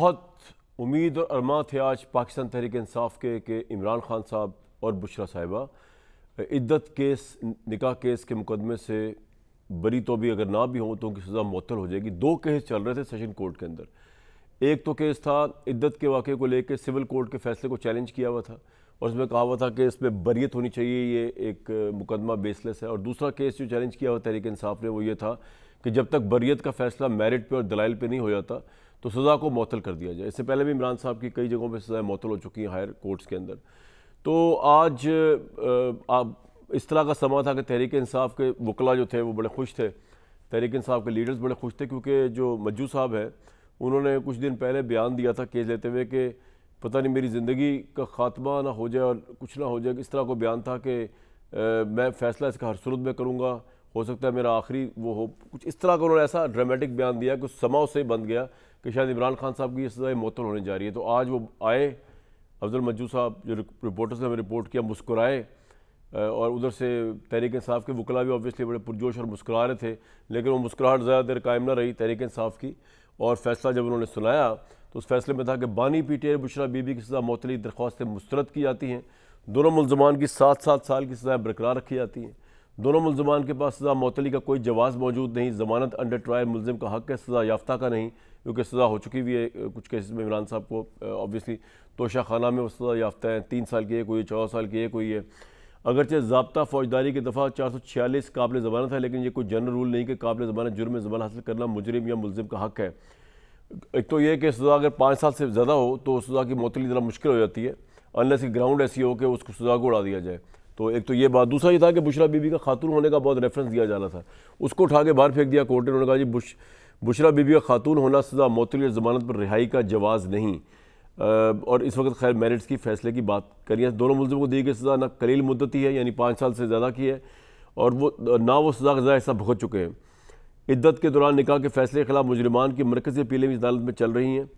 बहुत उम्मीद और अरमा थे आज पाकिस्तान तहरीक इंसाफ के कि इमरान खान साहब और बुशरा साहिबा इद्दत केस, निकाह केस के मुकदमे से बरी तो भी अगर ना भी हों तो उनकी सज़ा मुअत्तल हो जाएगी। दो केस चल रहे थे सेशन कोर्ट के अंदर। एक तो केस था इद्दत के वाक़े को लेकर सिविल कोर्ट के फैसले को चैलेंज किया हुआ था और उसमें कहा हुआ था कि इसमें बरियत होनी चाहिए, ये एक मुकदमा बेसलेस है। और दूसरा केस जो चैलेंज किया हुआ तहरीक इंसाफ ने वो ये था कि जब तक बरियत का फैसला मेरिट पे और दलाइल पे नहीं हो जाता तो सज़ा को मुअत्तल कर दिया जाए। इससे पहले भी इमरान साहब की कई जगहों पे सज़ाएं मुअत्तल हो चुकी हैं हायर कोर्ट्स के अंदर। तो आज इस तरह का समा था कि तहरीक इंसाफ के वकला जो थे वो बड़े खुश थे, तहरीक इंसाफ के लीडर्स बड़े खुश थे, क्योंकि जो मज्जू साहब हैं उन्होंने कुछ दिन पहले बयान दिया था केस लेते हुए कि पता नहीं मेरी ज़िंदगी का ख़ात्मा ना हो जाए और कुछ ना हो जाए। इस तरह को बयान था कि मैं फ़ैसला इसका हर सूरत में करूँगा, हो सकता है मेरा आखिरी वो हो। कुछ इस तरह का उन्होंने ऐसा ड्रामेटिक बयान दिया कि उस समा उससे ही बन गया कि शायद इमरान खान साहब की ये सज़ा मुअत्तल होने जा रही है। तो आज वो आए, अफजल मज्जू साहब जो रिपोर्टर्स ने हमें रिपोर्ट किया, मुस्कुराए और उधर से तहरीक इंसाफ के वकला भी ऑब्वियसली बड़े पुरजोश और मुस्कुरा रहे थे, लेकिन वो मुस्कुराहट ज़्यादा देर कायम ना रही तहरीक इंसाफ की। और फैसला जब उन्होंने सुनाया तो उस फैसले में था कि बानी पीटीआई बुशरा बीबी की सज़ा मुअत्तली दरख्वास्तें मुस्तरद की जाती हैं। दोनों मुल्ज़मान की 7-7 साल की सज़ाएँ बरकरार रखी जाती हैं। दोनों मुल्ज़मान के पास सज़ा मुअत्तली का कोई जवाज़ मौजूद नहीं। ज़मानत अंडर ट्रायल मुल्ज़िम का हक़ है, सज़ा याफ्ता का नहीं, क्योंकि सज़ा हो चुकी हुई है। कुछ केसेस में इमरान साहब को ऑब्वियसली तोशा खाना में वो सज़ा याफ्ता है, 3 साल की एक हुई है, 14 साल की एक हुई है। अगरचे ज़ाब्ता फौजदारी की दफ़ा 446 काबिल ज़मानत है, लेकिन ये कोई जनरल रूल नहीं कि काबिल ज़मानत जुर्म में ज़मानत हासिल करना मुजरिम या मुल्ज़िम का हक़ है। एक तो ये कि सज़ा अगर 5 साल से ज़्यादा हो तो सज़ा की मुअत्तली ज़रा मुश्किल हो जाती है, अनलेस की ग्राउंड ऐसी हो कि उसको सज़ा को उड़ा दिया जाए। तो एक तो ये बात। दूसरा ये था कि बुशरा बीबी का खातून होने का बहुत रेफरेंस दिया जाना था, उसको उठा के बाहर फेंक दिया कोर्ट ने। उन्होंने कहा जी बुशरा बीबी का खातून होना सज़ा मुअत्तली और ज़मानत पर रिहाई का जवाज़ नहीं। और इस वक्त खैर मेरिट्स की फ़ैसले की बात करिए। दोनों मुल्ज़िमों को दी गई सज़ा ना कलील मुद्दत ही है, यानी 5 साल से ज़्यादा की है, और वो ना वो सज़ा का ज़्यादा हिस्सा भुगत चुके हैं। इद्दत के दौरान निकाह के फैसले के खिलाफ मुजरिमान की मरकज़ी अपीलें भी अदालत में चल रही हैं।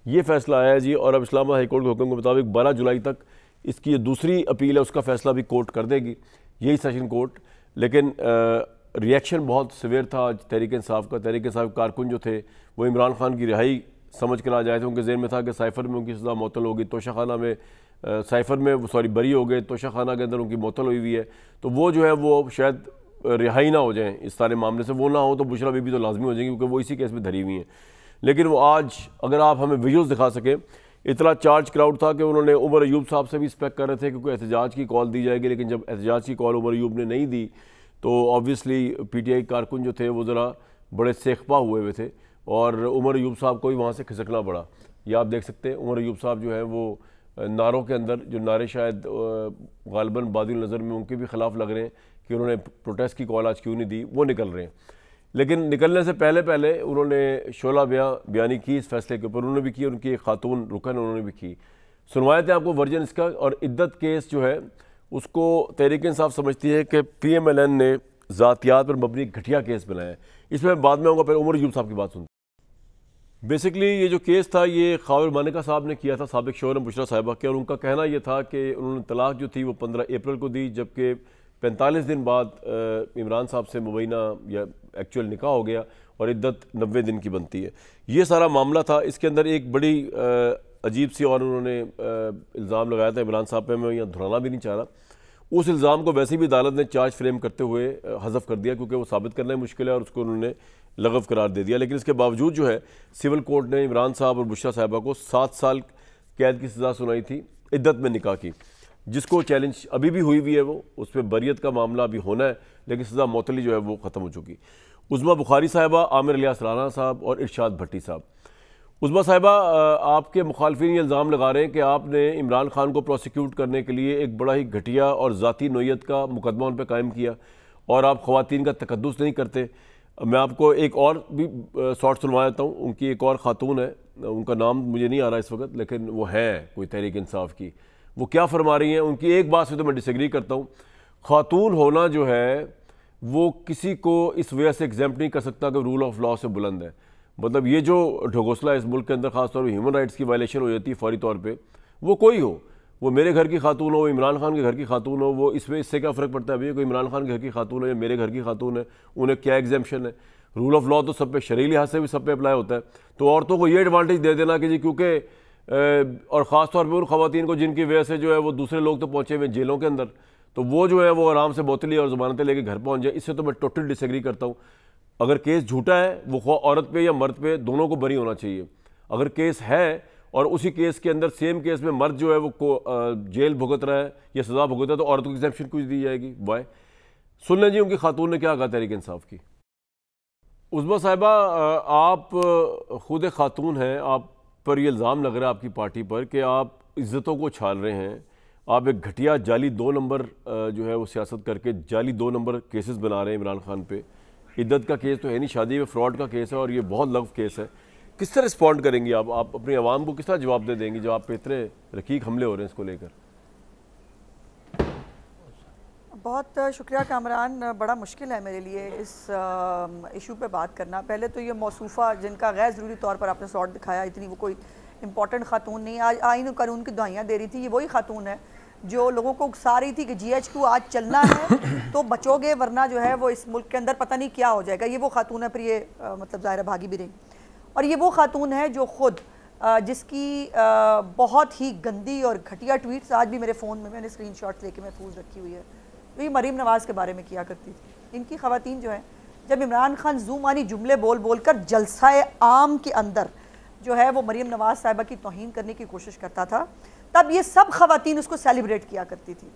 ये फैसला आया है जी, और अब इस्लामाबाद हाई कोर्ट के हुक्म के मुताबिक 12 जुलाई तक इसकी ये दूसरी अपील है, उसका फैसला भी कोर्ट कर देगी, यही सेशन कोर्ट। लेकिन रिएक्शन बहुत सिवियर था आज तहरीक इंसाफ का। तहरीक इंसाफ कारकुन जो थे वो इमरान खान की रिहाई समझ के ना जाए थे। उनके ज़हन में था कि साइफ़र में उनकी सज़ा मुअत्तल होगी, तोशा खाना में साइफ़र में सॉरी बरी हो गए, तोशा खाना के अंदर उनकी मुअत्तल हुई है। तो वो जो है वो शायद रिहाई ना हो जाए इस सारे मामले से, वो ना हो तो बुशरा बीबी तो लाजमी हो जाएंगी, क्योंकि वो इसी केस में धरी हुई हैं। लेकिन वो आज अगर आप हमें विजुअल्स दिखा सकें, इतना चार्ज क्राउड था कि उन्होंने उमर अयूब साहब से भी एक्सपेक्ट कर रहे थे क्योंकि एहतजाज की कॉल दी जाएगी, लेकिन जब एहतजाज की कॉल उमर अयूब ने नहीं दी तो ऑब्वियसली पीटीआई कारकुन जो थे वो ज़रा बड़े सेखपा हुए थे और उमर अयूब साहब को भी वहाँ से खिसकना पड़ा। ये आप देख सकते हैं उमर अयूब साहब जो है वो नारों के अंदर, जो नारे शायद गालिबन बादिल नज़र में उनके भी ख़िलाफ़ लग रहे हैं कि उन्होंने प्रोटेस्ट की कॉल आज क्यों नहीं दी, वो निकल रहे हैं। लेकिन निकलने से पहले उन्होंने शोला बयानी की इस फैसले के ऊपर, उन्होंने भी की, उनकी एक खातून रुकन उन्होंने भी की। सुनवाए थे आपको वर्जन इसका। और इद्दत केस जो है उसको तहरीक इंसाफ समझती है कि PMLN ने ज़ातियात पर मबनी घटिया केस बनाया है। इसमें बाद में आऊँगा, पहले उमर अयूब साहब की बात सुनते। बेसिकली ये जो केस था ये खावर मानिका साहब ने किया था, साबिक शोहर बुशरा साहिबा के, और उनका कहना ये था कि उन्होंने तलाक जो थी वो 15 अप्रैल को दी, जबकि 45 दिन बाद इमरान साहब से मुबैना या एक्चुअल निकाह हो गया और इद्दत 90 दिन की बनती है। ये सारा मामला था। इसके अंदर एक बड़ी अजीब सी और उन्होंने इल्ज़ाम लगाया था इमरान साहब पे, मैं यहाँ धुराना भी नहीं चाह रहा। उस इल्ज़ाम को वैसे भी अदालत ने चार्ज फ्रेम करते हुए हज़फ कर दिया, क्योंकि वो साबित करना ही मुश्किल है, और उसको उन्होंने लगव करार दे दिया। लेकिन इसके बावजूद जो है सिविल कोर्ट ने इमरान साहब और बुशरा साहिबा को 7 साल कैद की सज़ा सुनाई थी इद्दत में निकाह की, जिसको चैलेंज अभी भी हुई है। वो उस पर बरियत का मामला अभी होना है, लेकिन सज़ा मुअत्तली जो है वो ख़त्म हो चुकी। उज़मा बुखारी साहिबा, आमिर इलियास राना साहब और इरशाद भट्टी साहब। उज़मा साहिबा, आपके मुखालफिन ये इल्ज़ाम लगा रहे हैं कि आपने इमरान खान को प्रोसिक्यूट करने के लिए एक बड़ा ही घटिया और ज़ाती नोयत का मुकदमा उन पर कायम किया, और आप ख़वातीन का तकद्दुस नहीं करते। मैं आपको एक और भी शॉर्ट सुनवा देता हूँ। उनकी एक और ख़ातून है, उनका नाम मुझे नहीं आ रहा इस वक्त, लेकिन वो है कोई तहरीक इंसाफ की। वो क्या फरमा रही हैं, उनकी एक बात से तो मैं डिसएग्री करता हूँ। ख़ातून होना जो है वो किसी को इस वजह से एग्जाम्प्ट नहीं कर सकता कि रूल ऑफ लॉ से बुलंद है। मतलब ये जो ढकोसला इस मुल्क के अंदर ख़ासतौर पर ह्यूमन राइट्स की वायलेशन हो जाती है फौरी तौर पर, वो कोई हो, वो मेरे घर की खातून हो, इमरान खान के घर की खातून हो, वो इसमें इससे क्या फ़र्क पड़ता है भैया, कोई इमरान खान के घर की खातून है या मेरे घर की खातून है, उन्हें क्या एग्जाम्पशन है। रूल ऑफ लॉ तो सब पे, शरीय लिहाज से भी सब पे अप्लाई होता है। तो औरतों को ये एडवांटेज दे देना कि जी क्योंकि और ख़ास तौर पे उन ख़वातीन को जिनकी वजह से जो है वो दूसरे लोग तो पहुँचे हुए जेलों के अंदर, तो वो जो है वो आराम से बोतली और ज़मानतें लेके घर पहुँच जाए, इससे तो मैं टोटली डिसएग्री करता हूँ। अगर केस झूठा है वो औरत पे या मर्द पे दोनों को बरी होना चाहिए। अगर केस है और उसी केस के अंदर सेम केस में मर्द जो है वो जेल भुगत रहा है या सज़ा भुगत रहा है तो औरत को एग्जेम्पशन कुछ दी जाएगी। वाई? सुन लें जी उनकी खातून ने क्या कहा तहरीक इंसाफ की। उज़मा साहिबा, आप खुद एक खातून हैं, आप पर ये इल्ज़ाम लग रहा है आपकी पार्टी पर कि आप इज़्ज़तों को छाल रहे हैं। आप एक घटिया जाली 2 नंबर जो है वो सियासत करके जाली 2 नंबर केसेस बना रहे हैं इमरान खान पे। इद्दत का केस तो है नहीं, शादी में फ्रॉड का केस है और ये बहुत लव केस है। किस तरह रिस्पॉन्ड करेंगी आप अपनी आवाम को किस तरह जवाब दे देंगी जो आप पे इतने रकीक हमले हो रहे हैं इसको लेकर? बहुत शुक्रिया कामरान, बड़ा मुश्किल है मेरे लिए इस इशू पे बात करना। पहले तो ये मौसूफ़ा जिनका गैर ज़रूरी तौर पर आपने शॉट दिखाया, इतनी वो कोई इंपॉर्टेंट खातून नहीं, आज आइन कानून की दुआइयाँ दे रही थी। ये वही खातून है जो लोगों को उकसा रही थी कि GH2 आज चलना है तो बचोगे, वरना जो है वो इस मुल्क के अंदर पता नहीं क्या हो जाएगा। ये वो खातून है, फिर ये मतलब ज़ाहिर भागी भी रही। और ये वो खातून है जो ख़ुद जिसकी बहुत ही गंदी और घटिया ट्वीट्स आज भी मेरे फ़ोन में, मैंने स्क्रीनशॉट्स लेके महफूज रखी हुई है, तो ये मरीम नवाज़ के बारे में किया करती थी। इनकी ख़वातीन जो है, जब इमरान खान ज़ुमानी जुमले बोल बोल कर जलसाए आम के अंदर जो है वो मरीम नवाज़ साहिबा की तौहीन करने की कोशिश करता था, तब ये सब ख़वातीन उसको सेलिब्रेट किया करती थी।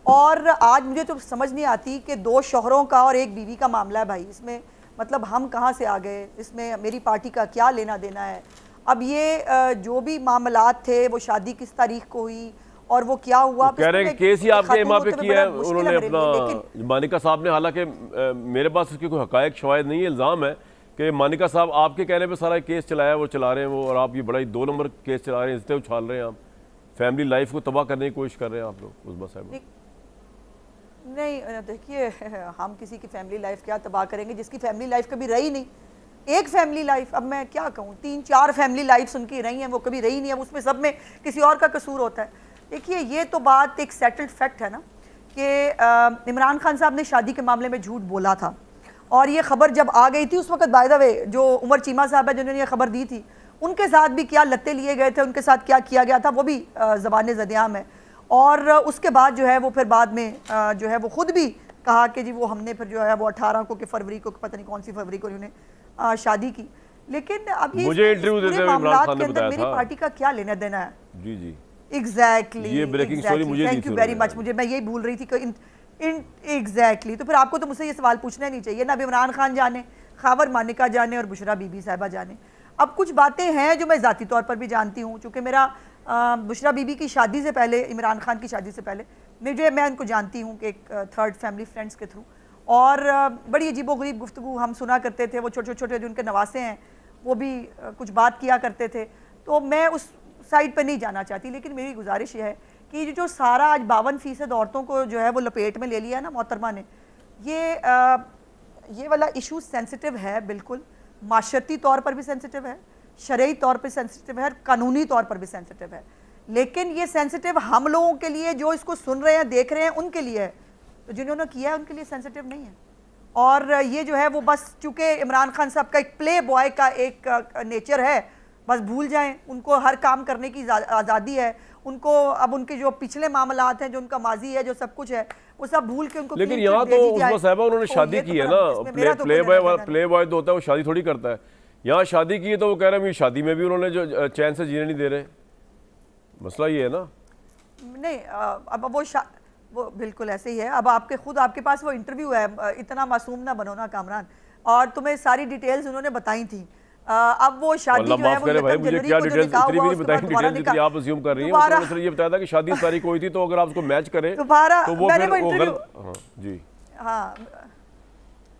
और आज मुझे तो समझ नहीं आती कि 2 शौहरों का और 1 बीवी का मामला है भाई, इसमें मतलब हम कहाँ से आ गए, इसमें मेरी पार्टी का क्या लेना देना है। अब ये जो भी मामलात थे वो शादी किस तारीख को हुई और वो क्या हुआ, कह रहे हैं केस ही आपके इमाम पे किया है उन्होंने अपना मानिका साहब ने। हालांकि मेरे पास उसकी कोई हकायक शवाहिद नहीं है, इल्ज़ाम है कि मानिका साहब आपके कहने पे सारा केस चलाया, वो चला रहे हैं वो, और आप ये बड़ा ही 2 नंबर केस चला रहे हैं, इज्जतें उछाल रहे हैं, आप फैमिली लाइफ को तबाह करने की कोशिश कर रहे हैं आप लोग। उज़मा साहब नहीं, देखिए हम किसी की फैमिली लाइफ क्या तबाह करेंगे जिसकी फैमिली लाइफ कभी रही नहीं। एक फैमिली लाइफ, अब मैं क्या कहूँ, 3-4 फैमिली लाइफ्स उनकी रही हैं, वो कभी रही नहीं है, उसमें सब में किसी और का कसूर होता है। देखिए ये तो बात एक सेटल्ड फैक्ट है ना कि इमरान खान साहब ने शादी के मामले में झूठ बोला था, और ये खबर जब आ गई थी उस वक्त बाय द वे जो उमर चीमा साहब है जिन्होंने ये खबर दी थी, उनके साथ भी क्या लत्ते लिए गए थे, उनके साथ क्या किया गया था, वो भी ज़बान ज़दियाम है। और उसके बाद जो है वो फिर बाद में जो है वो खुद भी कहा कि जी वो हमने फिर जो है वो 18 को कि फरवरी को, पता नहीं कौन सी फरवरी को उन्होंने शादी की। लेकिन अब ये मुझे इंटरव्यू देते हुए इमरान खान ने बताया था मेरी पार्टी का क्या लेना देना है। जी जी एग्जैक्टली, ये ब्रेकिंग स्टोरी मुझे थैंक यू वेरी मच। मुझे मैं यही भूल रही थी कि एग्जैक्टली तो फिर आपको तो मुझसे ये सवाल पूछना नहीं चाहिए ना। अब इमरान खान जाने, खावर मानिका जाने और बुशरा बीबी साहिबा जाने। अब कुछ बातें हैं जो मैं ज़ाती तौर पर भी जानती हूँ, चूँकि मेरा बुशरा बीबी की शादी से पहले, इमरान खान की शादी से पहले मैं उनको जानती हूँ कि एक 3rd फैमिली फ्रेंड्स के थ्रू, और बड़ी अजीबोगरीब गुफ्तगू हम सुना करते थे। वो छोटे छोटे जो उनके नवासे हैं वो भी कुछ बात किया करते थे, तो मैं उस साइड पर नहीं जाना चाहती। लेकिन मेरी गुजारिश ये है कि जो सारा आज 52% औरतों को जो है वो लपेट में ले लिया है ना मोहतरमा ने, ये वाला इशू सेंसिटिव है, बिल्कुल माशरती तौर पर भी सेंसिटिव है, शरई तौर पर सेंसिटिव है, कानूनी तौर पर भी सेंसिटिव है। लेकिन ये सेंसिटिव हम लोगों के लिए, जो इसको सुन रहे हैं देख रहे हैं, उनके लिए है, तो जिन्होंने किया है उनके लिए सेंसिटिव नहीं है। और ये जो है वो बस चूँकि इमरान खान साहब का एक प्ले बॉय का एक नेचर है, बस भूल जाएं, उनको हर काम करने की आज़ादी है उनको। अब उनके जो पिछले मामलात हैं, जो उनका माजी है, जो सब कुछ है, वो सब भूल के उनको। लेकिन यहाँ तो उस्मा साहिबा उन्होंने शादी की है ना, प्ले बॉय तो होता है वो शादी थोड़ी करता है। यहाँ शादी की है तो वो कह रहे हैं शादी में भी उन्होंने जो चैन से जीने नहीं दे रहे, मसला ये है ना। नहीं, अब वो बिल्कुल ऐसे ही है। अब आपके पास वो इंटरव्यू है, इतना मासूम ना बनो ना कामरान, और तुम्हें सारी डिटेल्स उन्होंने बताई थी। अब वो शादी जो है वो भाई मुझे क्या डिटेल्स इतनी भी नहीं बताई, डिटेल्स जितनी आप अज्यूम कर रही हैं। उन्होंने सिर्फ ये बताया था कि शादी इस तारीख को हुई थी, तो अगर आप उसको मैच करें तो वो फिर जी हाँ,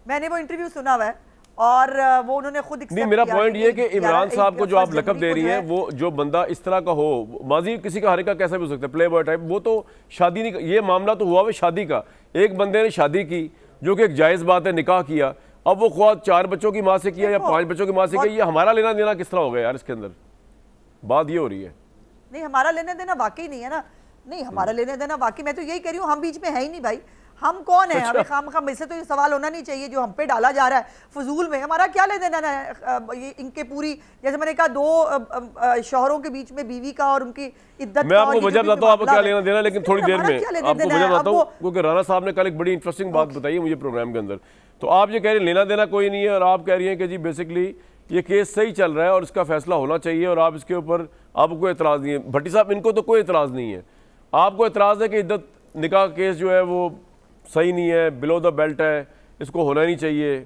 मैंने वो इंटरव्यू सुना हुआ है और वो उन्होंने खुद नहीं। मेरा पॉइंट ये कि इमरान साहब को जो आप लकब दे रही हैं, वो जो बंदा इस तरह का हो, माजी किसी का हर का कैसा भी हो सकता है, प्ले बॉय टाइप, वो तो शादी नहीं, ये मामला तो हुआ है शादी का। एक बंदे ने शादी की जो कि एक जायज़ बात है, निकाह किया, अब वो ख्वाब 4 बच्चों की माँ से किया या 5 बच्चों की माँ से किया, ये हमारा लेना देना किस तरह हो गया यार? इसके अंदर बात ये हो रही है। नहीं, हमारा लेना देना वाकई नहीं है ना। नहीं, हमारा लेना देना वाकई, मैं तो यही कह रही हूँ, हम बीच में है ही नहीं भाई। हम कौन है? हमें खामखा इससे तो ये सवाल होना नहीं चाहिए जो हम पे डाला जा रहा है फजूल में। हमारा क्या ले देना है ये इनके पूरी, जैसे मैंने कहा, दो शौहरों के बीच में बीवी का और उनकी इद्दत। मैं आपको वजह बताता हूँ, आपको क्या लेना देना, लेकिन थोड़ी देर में आपको वजह बताता हूँ, क्योंकि राना साहब ने कल एक बड़ी इंटरेस्टिंग बात बताई है मुझे प्रोग्राम के अंदर। तो आप ये कह रहे हैं लेना देना कोई नहीं है, और आप कह रही हैं कि जी बेसिकली ये केस सही चल रहा है और इसका फैसला होना चाहिए, और आप इसके ऊपर आपको कोई एतराज़ नहीं है। भट्टी साहब, इनको तो कोई एतराज़ नहीं है, आपको एतराज़ है कि इद्दत निकाह केस जो है वो सही नहीं है, बिलो द बेल्ट है, इसको होना नहीं चाहिए।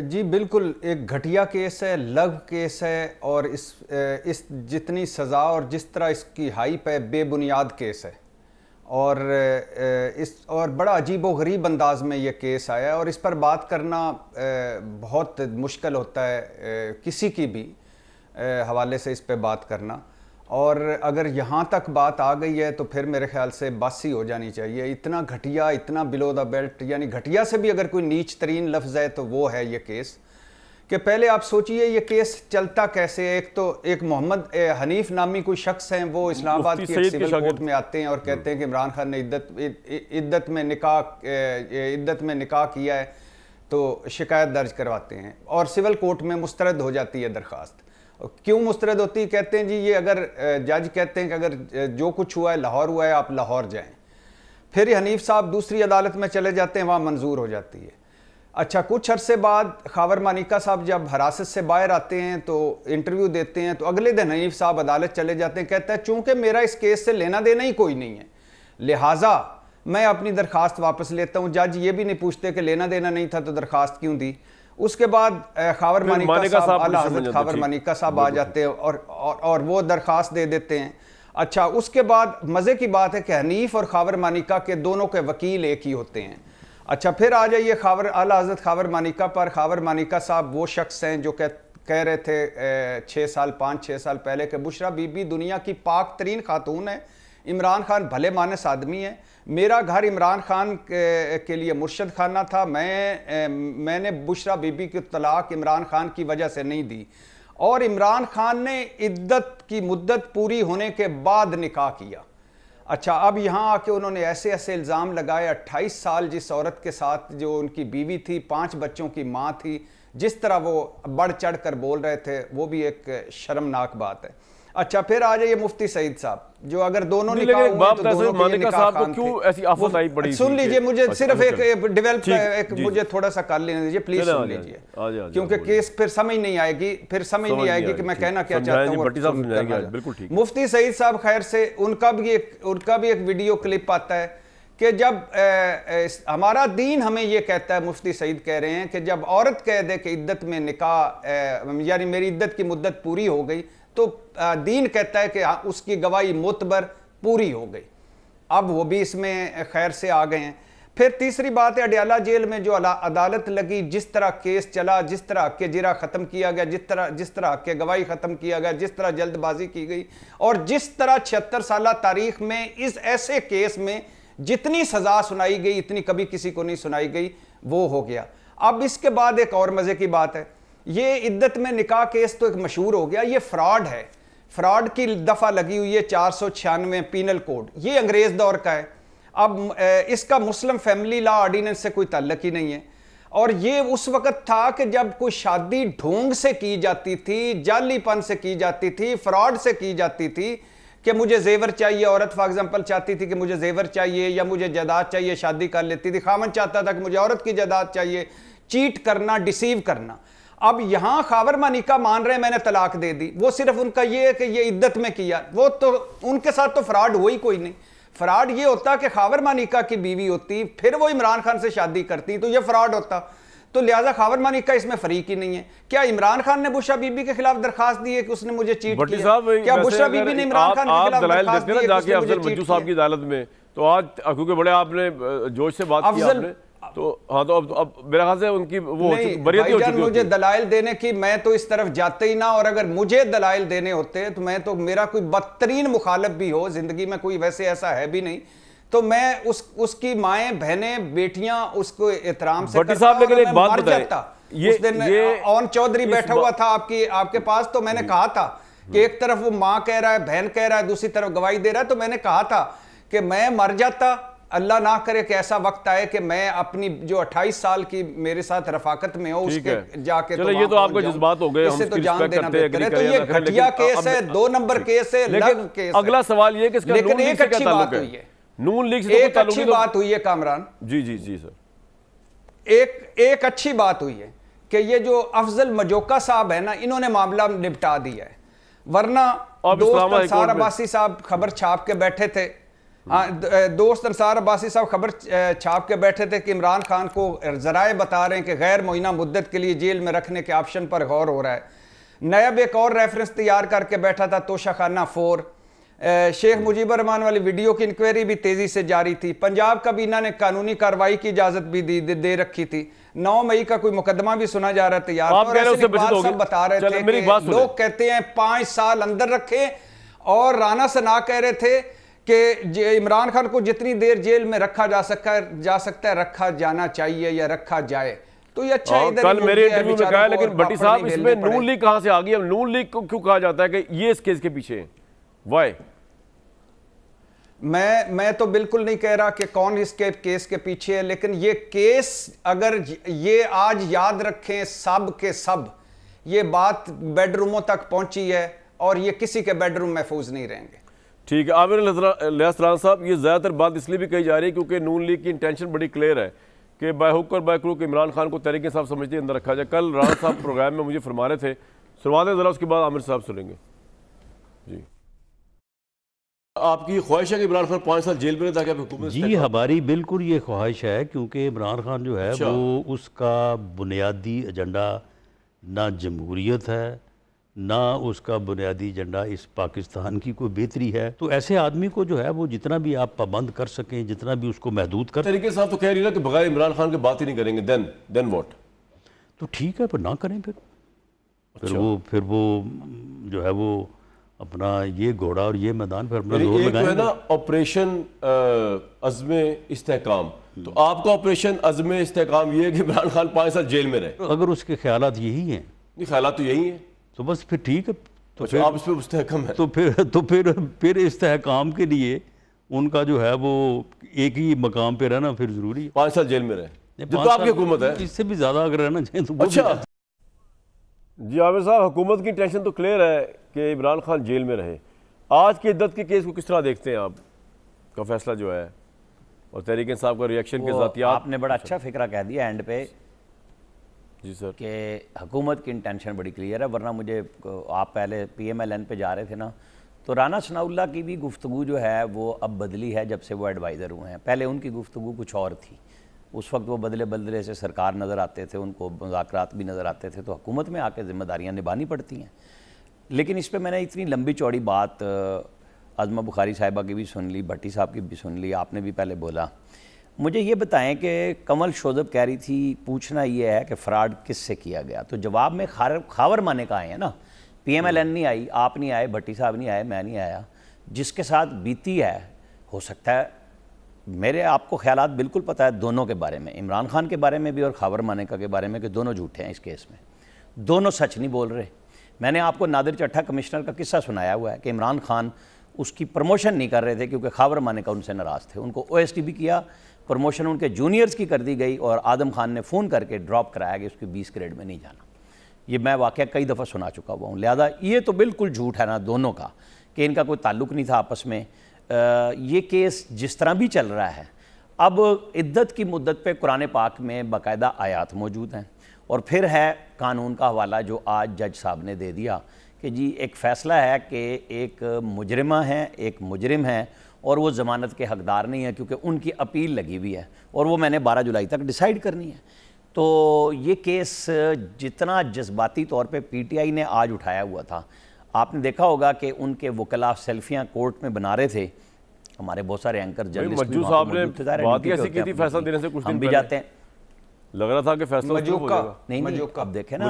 जी बिल्कुल, एक घटिया केस है, लव केस है, और इस जितनी सज़ा और जिस तरह इसकी हाइप है, बेबुनियाद केस है, और बड़ा अजीब व गरीब अंदाज में ये केस आया है, और इस पर बात करना बहुत मुश्किल होता है किसी की भी हवाले से इस पे बात करना। और अगर यहाँ तक बात आ गई है तो फिर मेरे ख्याल से बस ही हो जानी चाहिए। इतना घटिया, इतना बिलो द बेल्ट, यानी घटिया से भी अगर कोई नीच तरीन लफ्ज़ है तो वो है ये केस। कि पहले आप सोचिए ये केस चलता कैसे है। एक तो एक मोहम्मद हनीफ नामी कोई शख्स हैं, वो इस्लामाबाद की एक सिविल कोर्ट में आते हैं और कहते हैं कि इमरान खान ने इद्दत में निकाह किया है, तो शिकायत दर्ज करवाते हैं और सिविल कोर्ट में मुस्तरद हो जाती है दरख्वास्त। क्यों मुस्तरद होती है? कहते हैं जी ये अगर जज कहते हैं कि अगर जो कुछ हुआ है लाहौर हुआ है, आप लाहौर जाएं। फिर हनीफ साहब दूसरी अदालत में चले जाते हैं, वहाँ मंजूर हो जाती है। अच्छा, कुछ अरसे बाद खावर मानिका साहब जब हिरासत से बाहर आते हैं तो इंटरव्यू देते हैं, तो अगले दिन हनीफ साहब अदालत चले जाते हैं। कहता है चूंकि मेरा इस केस से लेना देना ही कोई नहीं है, लिहाजा मैं अपनी दरख्वास्त वापस लेता हूँ। जज ये भी नहीं पूछते कि लेना देना नहीं था तो दरख्वास्त क्यों दी। उसके बाद खावर मानिका साहब, आला हज़रत खावर मानिका साहब आ जाते हैं और वो दरख्वास्त दे देते हैं। अच्छा, उसके बाद मज़े की बात है कि हनीफ और खावर मानिका के दोनों के वकील एक ही होते हैं। अच्छा, फिर आ जाइए आला हज़रत खावर मानिका पर। खावर मानिका साहब वो शख्स हैं जो कह रहे थे 5-6 साल पहले कि बुशरा बीबी दुनिया की पाक तरीन खातून है, इमरान खान भले मानस आदमी है, मेरा घर इमरान खान के लिए मुर्शद खाना था, मैंने बुशरा बीबी की तलाक इमरान खान की वजह से नहीं दी, और इमरान खान ने इद्दत की मुद्दत पूरी होने के बाद निकाह किया। अच्छा, अब यहाँ आके उन्होंने ऐसे ऐसे इल्ज़ाम लगाए। 28 साल जिस औरत के साथ जो उनकी बीवी थी, 5 बच्चों की माँ थी, जिस तरह वो बढ़ चढ़ कर बोल रहे थे वो भी एक शर्मनाक बात है। अच्छा, फिर आ जाइए मुफ्ती सईद साहब, जो अगर दोनों निकाह हुए तो दोनों के निकाह खान थे। सुन लीजिए, मुझे सिर्फ एक डेवलप मुझे थोड़ा सा कर लेने दीजिए प्लीज, सुन लीजिए, क्योंकि केस फिर समझ नहीं आएगी कि मैं कहना क्या चाहता हूँ। मुफ्ती सईद साहब खैर से उनका भी एक वीडियो क्लिप आता है कि जब हमारा दीन हमें ये कहता है, मुफ्ती सईद कह रहे हैं कि जब औरत कह दे कि इद्दत में निकाह यानी मेरी इद्दत की मुद्दत पूरी हो गई, तो दीन कहता है कि उसकी गवाही मोतबर पूरी हो गई। अब वो भी इसमें खैर से आ गए हैं। फिर तीसरी बात है, अडयाला जेल में जो अदालत लगी, जिस तरह केस चला, जिस तरह के जिरा ख़त्म किया गया, जिस तरह के गवाही ख़त्म किया गया, जिस तरह जल्दबाजी की गई, और जिस तरह 76 साल तारीख में इस ऐसे केस में जितनी सज़ा सुनाई गई इतनी कभी किसी को नहीं सुनाई गई, वो हो गया। अब इसके बाद एक और मज़े की बात है, ये इद्दत में निकाह केस तो एक मशहूर हो गया, ये फ्रॉड है। फ्रॉड की दफ़ा लगी हुई है 496 पीनल कोड, ये अंग्रेज़ दौर का है। अब इसका मुस्लिम फैमिली लॉ ऑर्डिनेंस से कोई ताल्लुक ही नहीं है, और ये उस वक़्त था कि जब कोई शादी ढोंग से की जाती थी, जालीपन से की जाती थी, फ्रॉड से की जाती थी कि मुझे जेवर चाहिए, औरत फॉर एग्जांपल चाहती थी कि मुझे जेवर चाहिए या मुझे जायदाद चाहिए, शादी कर लेती थी। खामन चाहता था कि मुझे औरत की जायदाद चाहिए, चीट करना, डिसीव करना। अब यहां खावर मानिका मान रहे हैं मैंने तलाक दे दी, वो सिर्फ उनका ये है कि ये इद्दत में किया, वो तो उनके साथ तो फ्रॉड हुआ ही कोई नहीं। फ्रॉड ये होता कि खावर मानिका की बीवी होती, फिर वो इमरान खान से शादी करती, तो ये फ्रॉड होता। तो लिहाजा खावर मानिका इसमें फरीक ही नहीं है। क्या इमरान खान ने बुशरा बीबी के खिलाफ दरखास्त दी है कि उसने मुझे चीट किया? क्या बुशरा बीबी ने इमरान खान के खिलाफ दरखास्त दी है कि उसने मुझे चीट किया? की अदालत में तो आज क्योंकि बड़े आपने जोश से बात की आपने, तो हाँ, तो अब मेरा ख्याल से उनकी वो बरियत हो चुकी है। मुझे दलाइल देने की, मैं तो इस तरफ जाते ही ना, और अगर मुझे दलाइल देने होते तो मैं तो, मेरा कोई बदतरीन मुखालिफ भी हो जिंदगी में, कोई वैसे ऐसा है भी नहीं, तो मैं उसकी माएं बहनें बेटियां उसको एहतराम से करता, साहब लेकिन एक बात बताएं, उस दिन ओन चौधरी बैठा हुआ था आपके पास, तो मैंने कहा था कि एक तरफ वो माँ कह रहा है, बहन कह रहा है, दूसरी तरफ गवाही दे रहा है, तो मैंने कहा था कि मैं मर जाता, अल्लाह ना करे कि ऐसा वक्त आए कि मैं अपनी जो 28 साल की मेरे साथ रफाकत में हो उसके जाके चलो ये तो आपके जज्बात हो गए, इससे तो जान देना बेहतर है। तो ये घटिया केस है, 2 नंबर केस है, लग केस। अगला सवाल ये कि इसका लेकिन एक अच्छी बात हुई है, नून लीग से एक अच्छी बात हुई है कामरान जी जी जी सर, एक अच्छी बात हुई है कि ये जो अफजल मजोका साहब है ना, इन्होंने मामला निपटा दिया है। वरना दोस्त अंसार अब्बासी साहब खबर छाप के बैठे थे, दोस्त अंसार अब्बासी साहब खबर छाप के बैठे थे कि इमरान खान को जराए बता रहे हैं कि गैर मुइना मुद्दत के लिए जेल में रखने के ऑप्शन पर गौर हो रहा है। नैब एक और रेफरेंस तैयार करके बैठा था, तोशाखाना 4। शेख मुजीबर रहमान वाली वीडियो की इंक्वायरी भी तेजी से जारी थी। पंजाब काबीना ने कानूनी कार्रवाई की इजाजत भी दे रखी थी। 9 मई का कोई मुकदमा भी सुना जा रहा था यार। सब बता रहे थे कि लोग कहते हैं 5 साल अंदर रखे, और राना सना कह रहे थे कि इमरान खान को जितनी देर जेल में रखा जा सकता है रखा जाना चाहिए या रखा जाए। तो ये अच्छा है। कल मेरे इंटरव्यू में कहा, लेकिन भट्टी साहब इसमें नून लीग कहां से आ गई? अब नून लीग को क्यों कहा जाता है कि ये इस केस के पीछे? वाई? मैं तो बिल्कुल नहीं कह रहा कि कौन इसके केस के पीछे है, लेकिन ये केस अगर ये आज याद रखें सब के सब, ये बात बेडरूमों तक पहुंची है और ये किसी के बेडरूम महफूज नहीं रहेंगे। ठीक है। आमिर लियासरान साहब, ये ज़्यादातर बात इसलिए भी कही जा रही है क्योंकि नून लीग की इंटेंशन बड़ी क्लियर है कि बाय हुक और बाय क्रूक इमरान खान को तहरीक इंसाफ समझते अंदर रखा जाए। कल राना साहब प्रोग्राम में मुझे फरमा रहे थे, सुनवा दें ज़रा, उसके बाद आमिर साहब सुनेंगे। जी, आपकी ख्वाहिश है कि इमरान खान 5 साल जेल में रहे ताकि आप हुकूमत? जी, हमारी बिल्कुल ये ख्वाहिश है, क्योंकि इमरान खान जो है वो उसका बुनियादी एजेंडा ना जमहूरियत है, ना उसका बुनियादी एजेंडा इस पाकिस्तान की कोई बेहतरी है। तो ऐसे आदमी को जो है वो जितना भी आप पाबंद कर सकें, जितना भी उसको महदूद कर तरीके साहब तो कह रही है ना कि बगैर इमरान खान के बात ही नहीं करेंगे, देन व्हाट? तो ठीक है, पर ना करें फिर वो जो है वो अपना ये घोड़ा और ये मैदान पर अपना जोर लगाएंगे। है ना ऑपरेशन अज़्म इस्तेहकाम, तो आपका ऑपरेशन अज़्म इस्तेहकाम ये है कि इमरान खान 5 साल जेल में रहे। अगर उसके ख्यालात यही हैं, नहीं ख्यालात तो यही है, तो बस फिर ठीक है। तो फिर आप इस पर मुस्तहकम है? तो फिर इस्तेहकाम के लिए उनका जो है वो एक ही मकाम पे रहना फिर जरूरी है। 5 साल जेल में रहे तो आपकी हुकूमत है, इससे भी ज्यादा अगर रहना चाहिए तो अच्छा। जी आमिर साहब, हुकूमत की टेंशन तो क्लियर है कि इमरान खान जेल में रहे। आज की इद्दत के केस को किस तरह देखते हैं आप का फैसला जो है, और तहरीक इंसाफ का रिएक्शन के ज़ातियात? आपने बड़ा अच्छा फिक्रा कह दिया एंड पे। जी सर, कि हुकूमत की इंटेंशन बड़ी क्लियर है। वरना मुझे आप पहले PMLN पे जा रहे थे ना, तो राना सनाउल्लाह की भी गुफ्तगू जो है वो अब बदली है जब से वो एडवाइज़र हुए हैं। पहले उनकी गुफ्तगू कुछ और थी, उस वक्त वो बदले बदले से सरकार नज़र आते थे, उनको मुज़ाकरात भी नज़र आते थे, तो हुकूमत में आके ज़िम्मेदारियाँ निभानी पड़ती हैं। लेकिन इस पर मैंने इतनी लंबी चौड़ी बात आज़मा बुखारी साहिबा की भी सुन ली, भट्टी साहब की भी सुन ली, आपने भी पहले बोला। मुझे ये बताएं कि कमल शोजब कह रही थी, पूछना ये है कि फ़्रॉड किससे किया गया, तो जवाब में खावर माने का आए हैं ना। PMLN नहीं आई, आप नहीं आए, भट्टी साहब नहीं आए, मैं नहीं आया। जिसके साथ बीती है, हो सकता है मेरे आपको ख्यालात बिल्कुल पता है दोनों के बारे में, इमरान खान के बारे में भी और खावर मानेका के बारे में, कि दोनों झूठे हैं इस केस में, दोनों सच नहीं बोल रहे। मैंने आपको नादिर चट्टा कमिश्नर का किस्सा सुनाया हुआ है कि इमरान खान उसकी प्रमोशन नहीं कर रहे थे क्योंकि खावर मानेका उनसे नाराज़ थे। उनको OST भी किया, प्रमोशन उनके जूनियर्स की कर दी गई, और आदम खान ने फ़ोन करके ड्रॉप कराया कि उसकी 20 ग्रेड में नहीं जाना। ये मैं वाक़या कई दफ़ा सुना चुका हुआ हूँ। लिहाजा ये तो बिल्कुल झूठ है ना दोनों का, कि इनका कोई ताल्लुक़ नहीं था आपस में। ये केस जिस तरह भी चल रहा है, अब इद्दत की मुद्दत पे कुरान पाक में बाकायदा आयात मौजूद हैं, और फिर है कानून का हवाला जो आज जज साहब ने दे दिया कि जी एक फ़ैसला है कि एक मुजरिमा है, एक मुजरिम है, और वो ज़मानत के हकदार नहीं है क्योंकि उनकी अपील लगी हुई है, और वो मैंने 12 जुलाई तक डिसाइड करनी है। तो ये केस जितना जज्बाती तौर पे PTI ने आज उठाया हुआ था, आपने देखा होगा कि उनके वकला सेल्फियाँ कोर्ट में बना रहे थे। हमारे बहुत सारे एंकर जर्नलिस्ट मज्जू साहब ने बात ऐसी की थी फैसला देने से कुछ दिन हम भी जाते हैं, लग रहा था कि फैसला नहीं, अब देखें ना,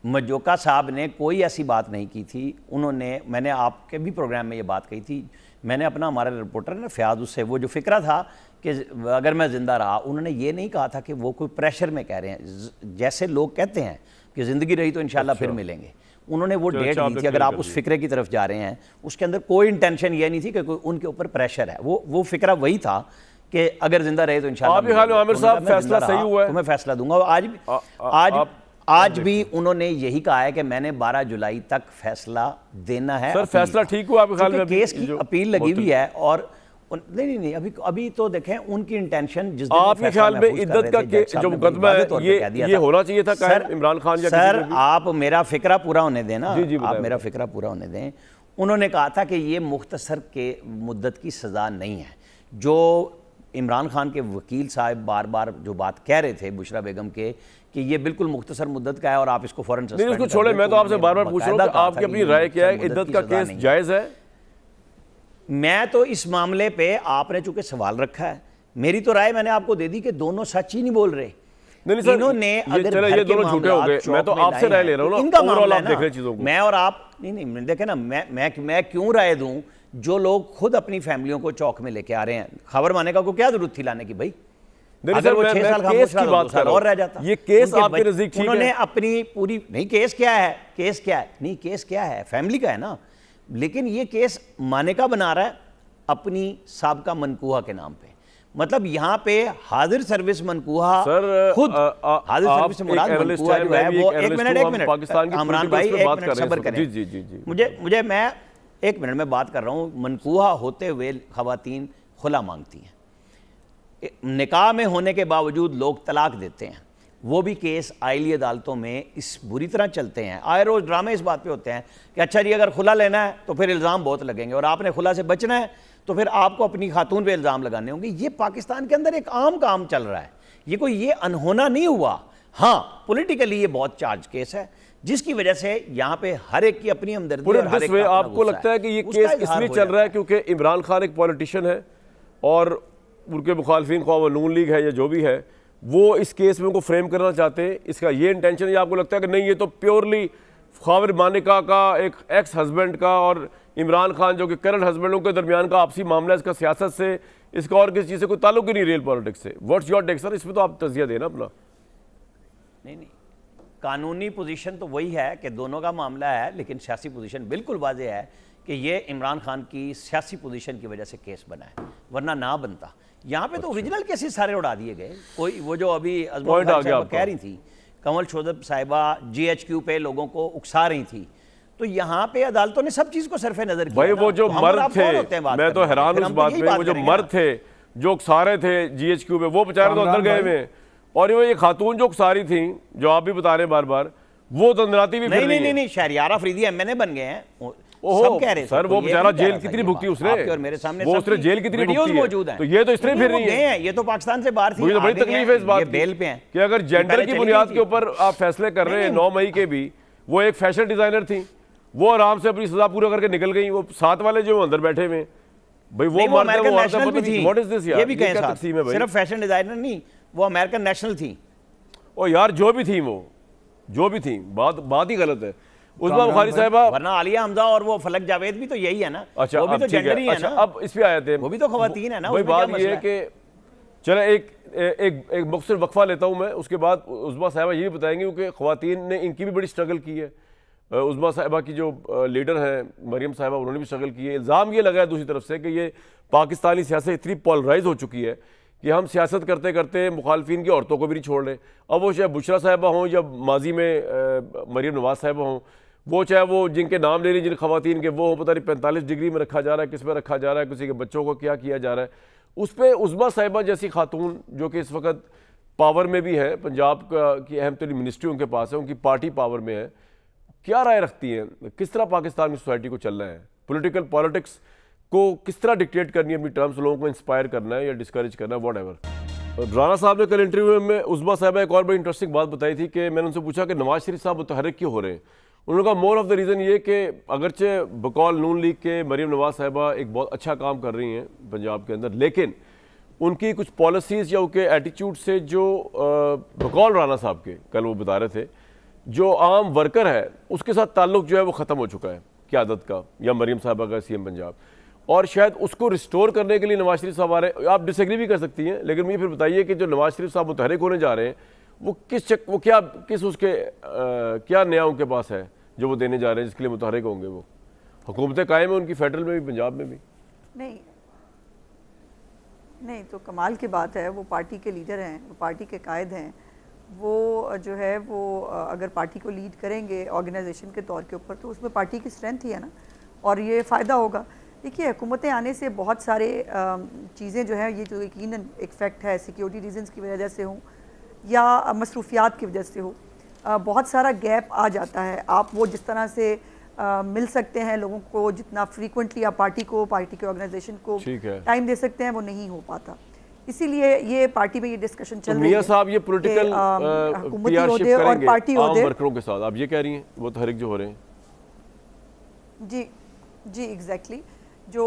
मजोका साहब ने कोई ऐसी बात नहीं की थी। उन्होंने, मैंने आपके भी प्रोग्राम में ये बात कही थी, मैंने अपना, हमारा रिपोर्टर ना फ़याद, उससे वो जो फ़िक्रा था कि अगर मैं ज़िंदा रहा, उन्होंने ये नहीं कहा था कि वो कोई प्रेशर में कह रहे हैं, जैसे लोग कहते हैं कि ज़िंदगी रही तो इंशाल्लाह फिर मिलेंगे। उन्होंने वो डेट दी थी, अगर आप उस फिक्रे की तरफ जा रहे हैं, उसके अंदर कोई इंटेंशन ये नहीं थी कि कोई उनके ऊपर प्रेशर है। वो फिक्रा वही था कि अगर जिंदा रहे तो इंशाल्लाह आमिर साहब फैसला सही हुआ है तो मैं फैसला दूंगा। आज भी उन्होंने यही कहा है कि मैंने 12 जुलाई तक फैसला देना है। सर फैसला ठीक हुआ आपके ख्याल में? केस की अपील लगी हुई है और नहीं अभी तो देखें उनकी इंटेंशन जिस दिन आपके ख्याल में इद्दत का जो मुकदमा है ये होना चाहिए था सर इमरान खान या सर आप मेरा फिक्रा पूरा होने दें ना, आप मेरा फिक्रा पूरा होने दें। उन्होंने कहा था कि ये मुख्तसर के मुद्दत की सज़ा नहीं है। जो इमरान खान के वकील साहब बार बार जो बात कह रहे थे बुशरा बेगम के कि ये बिल्कुल मुख्तसर मुद्दत का है और आप इसको फौरन नहीं उसको छोड़े, मैं तो आपसे बार बार पूछ रहा हूं कि आपकी अपनी राय क्या है, इद्दत का केस जायज़ है? मैं तो इस मामले पे आपने चूंकि सवाल रखा है, मेरी तो राय मैंने आपको दे दी कि दोनों सच ही नहीं बोल रहे। नहीं इन्होंने अगर ये दोनों झूठे हो गए, मैं तो आपसे राय ले रहा हूं ना, ओवरऑल आप देख रहे चीजों को। मैं और आप नहीं देखे ना, मैं क्यों राय दूं जो लोग खुद अपनी फैमिलियों को चौक में लेके आ रहे हैं। खबर माने का को क्या जरूरत थी लाने की भाई? अगर वो 6 साल केस की बात कर और रह जाता। ये केस आपके नजदीक ठीक है? उन्होंने अपनी पूरी नहीं केस क्या है, केस क्या है नहीं केस क्या है, फैमिली का है ना, लेकिन ये केस माने का बना रहा है अपनी साबका मनकूहा के नाम पे। मतलब यहाँ पे हाजिर सर्विस मनकूहा खुद हाजिर सर्विस से मुराद मनकूहा जो है वो एक मिनट इमरान भाई एक मिनट सब्र करें। मुझे मैं 1 मिनट में बात कर रहा हूँ। मनकूहा होते हुए खवातीन खुला मांगती हैं, निकाह में होने के बावजूद लोग तलाक देते हैं, वो भी केस आइली अदालतों में इस बुरी तरह चलते हैं। आए रोज ड्रामे इस बात पे होते हैं कि अच्छा जी अगर खुला लेना है तो फिर इल्ज़ाम बहुत लगेंगे और आपने खुला से बचना है तो फिर आपको अपनी खातून पे इल्ज़ाम लगाने होंगे। ये पाकिस्तान के अंदर एक आम काम चल रहा है, ये कोई ये अनहोना नहीं हुआ। हाँ पॉलिटिकली ये बहुत चार्ज केस है जिसकी वजह से यहाँ पे हर एक की अपनी हमदर्दी और हर एक का अपना आपको लगता है कि ये केस इसलिए चल रहा है क्योंकि इमरान खान एक पॉलिटिशियन है और उनके मुखालफिन ख्वाह नून लीग है या जो भी है वो इस केस में उनको फ्रेम करना चाहते हैं, इसका ये इंटेंशन है? या आपको लगता है कि नहीं ये तो प्योरली ख्वावर मानिका का एक एक्स हस्बैंड का और इमरान खान जो कि करंट हस्बैंडों के दरमियान का आपसी मामला, इसका सियासत से इसका और किसी चीज़ से कोई ताल्लुक ही नहीं रियल पॉलिटिक्स से? What's your take sir? इसमें तो आप तजिया देना अपना। नहीं कानूनी पोजीशन तो वही है कि दोनों का मामला है, लेकिन सियासी पोजीशन बिल्कुल वाज़ेह है कि ये इमरान खान की सियासी पोजीशन की वजह से केस बना है, वरना ना बनता। यहाँ पे तो ओरिजिनल केसेस सारे उड़ा दिए गए। कोई वो जो अभी कह रही थी कमल शोदब साहिबा GHQ पे लोगों को उकसा रही थी, तो यहाँ पे अदालतों ने सब चीज को सरफे नजर किया। भाई वो जो मर्द थे, मैं तो हैरान उस बात में, वो जो मर्द थे जो उकसारे थे GHQ पे, वो बेचारे तो अंदर गए हुए, और ये खातून जो उकसारी थी जो आप भी बता रहे हैं बार बार, वो तो अंदराती भी नहीं शहरियार अफरीदी MNA बन गए हैं। सब कह रहे सर वो बेचारा जेल कितनी भुगती उसने, और मेरे सामने वो उसने जेल कितनी भुगती मौजूद है, तो ये तो इसलिए फिर नहीं है। ये तो पाकिस्तान से बाहर थी। मुझे तो बड़ी तकलीफ है इस बात बेल पे हैं कि अगर जेंडर की बुनियाद के ऊपर आप फैसले कर रहे हैं। 9 मई के भी वो एक फैशन डिजाइनर थी, वो आराम से अपनी सजा पूरा करके निकल गई। वो साथ वाले जो अंदर बैठे हुए भाई वो अमेरिकन नेशनल भी थी। व्हाट इज दिस यार? ये भी कहें साथ, सिर्फ फैशन डिजाइनर नहीं, वो अमेरिकन नेशनल थी। ओ यार जो भी थी, वो जो भी थी, बात ही गलत है। उस्मा बुखारी साहिबा, वरना आलिया हमजा और वो फलक जावेद भी तो यही है ना। अच्छा वो भी तो जेंडर ही है ना। अब इस पे आए थे, वो भी तो खवातीन है ना। वही बात ये है कि चले एक मुख्तसर वक्फा लेता हूँ मैं, उसके बाद उस्मा साहिबा ये भी बताएंगे क्योंकि खवातीन ने इनकी भी बड़ी स्ट्रगल की है। उस्मा साहिबा की जो लीडर हैं मरियम साहिबा, उन्होंने भी स्ट्रगल की है। इल्ज़ाम ये लगा है दूसरी तरफ से कि ये पाकिस्तानी सियासत इतनी पोलराइज हो चुकी है कि हम सियासत करते करते मुखालफिन की औरतों को भी नहीं छोड़ रहे। अब वो चाहे बुशरा साहिबा हों या माजी में मरियम नवाज साहिबा हों, वो चाहे वो जिनके नाम ले रही जिन खवातीन के, वो पता नहीं 45 डिग्री में रखा जा रहा है, किस में रखा जा रहा है, किसी के बच्चों को क्या किया जा रहा है, उस पर उस्मा साहिबा जैसी खातून जो कि इस वक्त पावर में भी है, पंजाब की अहम तरीन मिनिस्ट्री उनके पास है, उनकी पार्टी पावर में है, क्या राय रखती हैं? किस तरह पाकिस्तान में सोसाइटी को चलना है? पॉलिटिक्स को किस तरह डिक्टेट करनी है अपनी टर्म्स, लोगों को इंस्पायर करना है या डिस्करेज करना है, वॉट एवर। राना साहब ने कल इंटरव्यू में उस्मा साहिबा एक और बड़ी इंटरेस्टिंग बात बताई थी कि मैंने उनसे पूछा कि नवाज शरीफ साहब मुतहर्रिक क्यों हो रहे हैं। उन्होंने कहा मोर ऑफ द रीज़न ये कि अगरचे बकौल नून लीग के मरियम नवाज साहिबा एक बहुत अच्छा काम कर रही हैं पंजाब के अंदर, लेकिन उनकी कुछ पॉलिसीज़ या उनके एटीट्यूड से जो बकौल राना साहब के कल वो बता रहे थे, जो आम वर्कर है उसके साथ ताल्लुक जो है वो ख़त्म हो चुका है क़यादत का या मरियम साहिबा का CM पंजाब, और शायद उसको रिस्टोर करने के लिए नवाज शरीफ साहब आ रहे हैं। आप डिसएग्री भी कर सकती हैं, लेकिन मुझे फिर बताइए कि जो नवाज शरीफ साहब मुतहर्रिक होने जा रहे हैं वो क्या नया उनके पास है जो वो देने जा रहे हैं, जिसके लिए मुतहरिक होंगे वो। हुकूमतें कायम है उनकी, फेडरल में भी, पंजाब में भी। नहीं तो कमाल की बात है, वो पार्टी के लीडर हैं, वो पार्टी के कायद हैं, वो जो है वो अगर पार्टी को लीड करेंगे ऑर्गेनाइजेशन के तौर के ऊपर, तो उसमें पार्टी की स्ट्रेंथ ही है ना, और ये फ़ायदा होगा। देखिए, हुकूमतें आने से बहुत सारे चीज़ें जो है, ये जो यकीनन एक फैक्ट है, सिक्योरिटी रीजंस की वजह से हो या मसरूफियात की वजह से हो, बहुत सारा गैप आ जाता है। आप वो जिस तरह से मिल सकते हैं लोगों को, जितना फ्रीक्वेंटली आप पार्टी के ऑर्गेनाइजेशन को टाइम दे सकते हैं, वो नहीं हो पाता। इसीलिए ये पार्टी में ये डिस्कशन चल रही है। मियां साहब, ये पॉलिटिकल पीआरशिप करेंगे और पार्टी आम वर्करों के साथ, आप ये कह रही हैं वो तहरीक जो हो रहे हैं? जी एग्जैक्टली। जो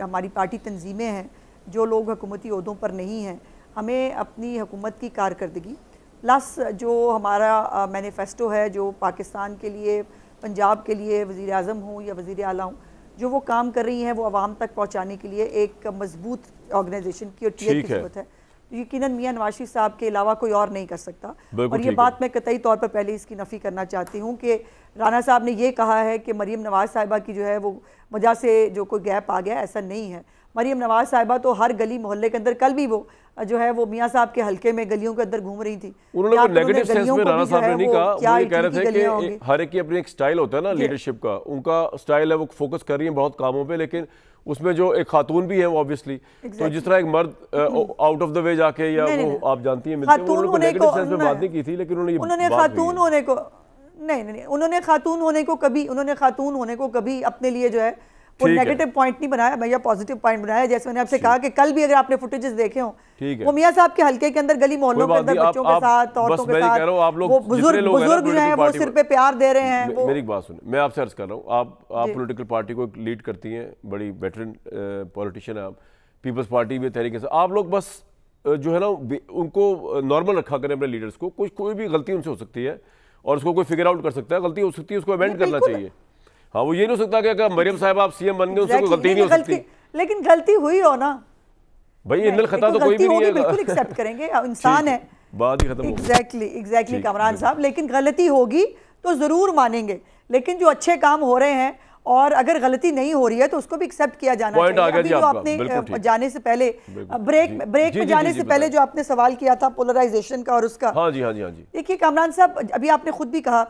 हमारी पार्टी तंजीमें हैं, जो लोग हुकूमती ओहदों पर नहीं हैं, हमें अपनी हुकूमत की कारकर्दगी प्लस जो हमारा मैनिफेस्टो है, जो पाकिस्तान के लिए, पंजाब के लिए वज़ीर आज़म हों या वज़ीर आला हों, जो वो काम कर रही हैं, वो आवाम तक पहुँचाने के लिए एक मजबूत ऑर्गेनाइजेशन की और टीयर की ज़रूरत है। यकीनन मियां नवाज शरीफ साहब के अलावा कोई और नहीं कर सकता। और ये बात मैं कतई तौर पर पहले इसकी नफ़ी करना चाहती हूँ कि राना साहब ने ये कहा है कि मरीम नवाज साहिबा की जो है वो वजह से जो कोई गैप आ गया, ऐसा नहीं है। मरीम नवाज साहिबा तो हर गली मोहल्ले के अंदर, कल भी वो जो है वो मियां साहब के हल्के में गलियों के अंदर घूम रही थी। उन्होंने नेगेटिव सेंस में राना साहब ने नहीं कहा, वो कह रहे थे कि हर एक की अपनी एक स्टाइल होता है ना लीडरशिप का, उनका स्टाइल है, वो फोकस कर रही है बहुत कामों पे, लेकिन उसमें जो एक खातून भी है वो ऑब्वियसली, तो जिस तरह एक मर्द आउट ऑफ द वे जाके, या वो आप जानती हैं मिलते हैं, उन्होंने नेगेटिव सेंस में बात नहीं की थी, लेकिन उन्होंने खातून होने को उन्होंने खातून होने को कभी अपने लिए जो है वो नेगेटिव पॉइंट नहीं बनाया, भैया पॉजिटिव पॉइंट बनाया। जैसे मैंने आपसे कहा कि कल भी अगर आपने फुटेजेस देखे हो, वो मियां साहब के हल्के के अंदर गली मोहल्लों के अंदर बच्चों के साथ, औरतों के साथ, वो बुजुर्ग जो हैं वो सिर पे प्यार दे रहे हैं। मेरी बात सुनिए, मैं आपसे अर्ज कर रहा हूँ, आप पॉलिटिकल पार्टी को लीड करती हैं, बड़ी वेटरन पॉलिटिशियन है आप, पीपल्स पार्टी भी तरीके से, आप लोग बस जो है ना उनको नॉर्मल रखा करें अपने लीडर्स को। कोई भी गलती उनसे हो सकती है और उसको कोई फिगर आउट कर सकता है, गलती हो सकती है, उसको अमेंड करना चाहिए। हाँ, वो ये नहीं हो सकता कि अगर मरियम साहब आप सीएम बन गए, उससे कोई गलती नहीं हो सकती। लेकिन गलती हुई हो ना, भाई इन्नल खता तो कोई भी नहीं है, बिल्कुल एक्सेप्ट करेंगे, इंसान है, बात ही खत्म हो गई। एग्जैक्टली कामरान साहब, लेकिन गलती होगी तो जरूर मानेंगे, लेकिन जो अच्छे काम हो रहे हैं और अगर गलती नहीं हो रही है तो उसको भी एक्सेप्ट किया जाना चाहिए। अभी जो आपने जाने से पहले ब्रेक में जाने से पहले जो आपने सवाल किया था पोलराइजेशन का और उसका, हाँ जी। देखिए कामरान साहब, अभी आपने खुद भी कहा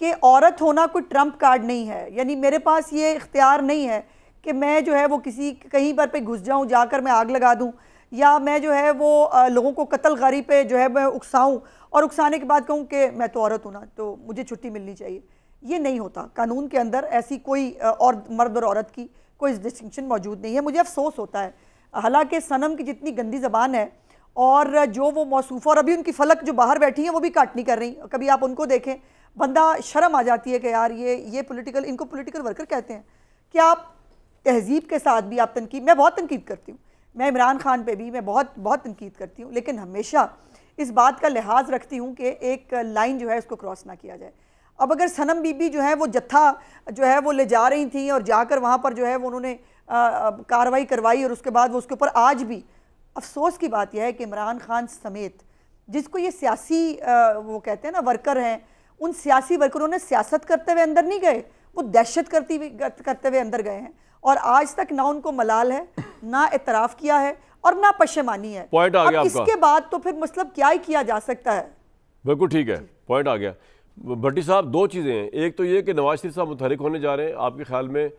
कि औरत होना कोई ट्रम्प कार्ड नहीं है, यानी मेरे पास ये इख्तियार नहीं है कि मैं जो है वो किसी कहीं पर पे घुस जाऊं, जाकर मैं आग लगा दूं, या मैं जो है वो लोगों को कत्ल गारी पे जो है मैं उकसाऊं और उकसाने के बाद कहूं कि मैं तो औरत हूं ना, तो मुझे छुट्टी मिलनी चाहिए। ये नहीं होता, कानून के अंदर ऐसी कोई और मर्द और औरत की कोई डिस्टिंक्शन मौजूद नहीं है। मुझे अफसोस होता है, हालांकि सनम की जितनी गंदी ज़बान है और जो वो मौसूफ़ा, और अभी उनकी फलक जो बाहर बैठी हैं वो भी काट नहीं कर रही, कभी आप उनको देखें, बंदा शर्म आ जाती है कि यार ये पॉलिटिकल, इनको पॉलिटिकल वर्कर कहते हैं कि आप तहजीब के साथ भी आप तनकीद, मैं बहुत तनकीद करती हूँ, मैं इमरान खान पे भी मैं बहुत तनकीद करती हूँ, लेकिन हमेशा इस बात का लिहाज रखती हूँ कि एक लाइन जो है उसको क्रॉस ना किया जाए। अब अगर सनम बीबी जो है वो जत्था जो है वो ले जा रही थी और जाकर वहाँ पर जो है वो उन्होंने कार्रवाई करवाई और उसके बाद वो उसके ऊपर, आज भी अफसोस की बात यह है कि इमरान खान समेत जिसको ये सियासी वो कहते हैं ना वर्कर हैं, उन सियासी वर्करों ने सियासत करते हुए अंदर नहीं गए, वो दहशत करते हुए अंदर गए हैं और आज तक ना उनको मलाल है, ना इतराफ़ किया है और ना पशेमानी है। पॉइंट आ गया आपका। इसके बाद तो फिर मतलब क्या ही किया जा सकता है। बिल्कुल ठीक है, पॉइंट आ गया। भट्टी साहब, दो चीज़ें हैं, एक तो ये कि नवाज शरीफ साहब मुतहरिक होने जा रहे हैं, आपके ख्याल में?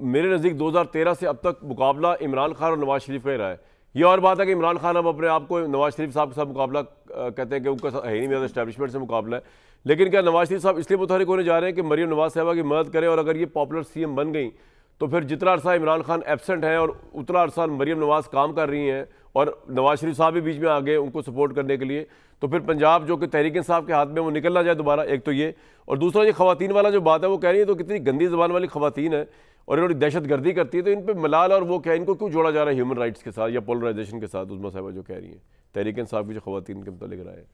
मेरे नज़दीक 2013 से अब तक मुकाबला इमरान खान और नवाज शरीफ का ही रहा है। ये और बात है कि इमरान खान अब अपने आप को नवाज शरीफ साहब के साथ मुकाबला कहते हैं कि उनका है ही नहीं, मेरा एस्टैब्लिशमेंट से मुकाबला है, लेकिन क्या नवाज शरीफ साहब इसलिए मुतहरिक होने जा रहे हैं कि मरीम नवाज साहिबा की मदद करें, और अगर ये पॉपुलर सीएम बन गई तो फिर जितना अरसा इमरान खान एब्सेंट है और उतना अरसा मरीम नवाज काम कर रही हैं और नवाज शरीफ साहब भी बीच में आ गए उनको सपोर्ट करने के लिए, तो फिर पंजाब जो कि तहरीक इंसाफ के हाथ में वो निकलना जाए दोबारा। एक तो ये, और दूसरा ये खवातीन वाला जो बात है वो कह रही है तो कितनी गंदी ज़बान वाली खवातीन है और इन्होंने दहशत गर्दी करती है, तो इन पर मलाल और वो क्या, इनको क्यों जोड़ा जा रहा है ह्यूमन राइट्स के साथ या पोलराइजेशन के साथ? उस्मा साहिबा जो कह रही हैं तहरीक इंसाफ की जो खवातीन के मतलब राय है।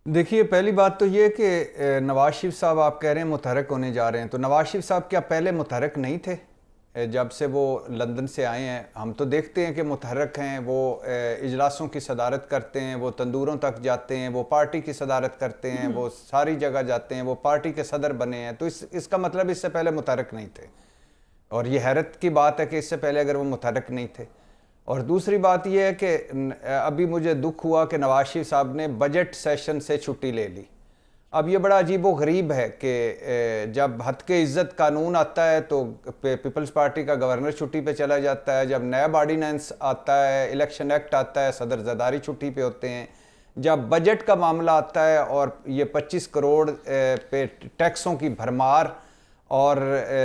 देखिए, पहली बात तो ये कि नवाज शरीफ साहब आप कह रहे हैं मुतहरक होने जा रहे हैं, तो नवाज शरीफ साहब क्या पहले मुतहरक नहीं थे? जब से वो लंदन से आए हैं हम तो देखते हैं कि मुतहर्रिक हैं, वो इजलासों की सदारत करते हैं, वो तंदूरों तक जाते हैं, वो पार्टी की सदारत करते हैं, वो सारी जगह जाते हैं, वो पार्टी के सदर बने हैं। तो इसका मतलब इससे पहले मुतहर्रिक नहीं थे, और ये हैरत की बात है कि इससे पहले अगर वो मुतहर्रिक नहीं थे। और दूसरी बात ये है कि अभी मुझे दुख हुआ कि नवाज शरीफ साहब ने बजट सेशन से छुट्टी ले ली। अब ये बड़ा अजीब व गरीब है कि जब हद के इज़्ज़त कानून आता है तो पीपल्स पार्टी का गवर्नर छुट्टी पे चला जाता है, जब नया ऑर्डिनेंस आता है, इलेक्शन एक्ट आता है, सदर ज़रदारी छुट्टी पे होते हैं, जब बजट का मामला आता है और ये 25 करोड़ पे टैक्सों की भरमार और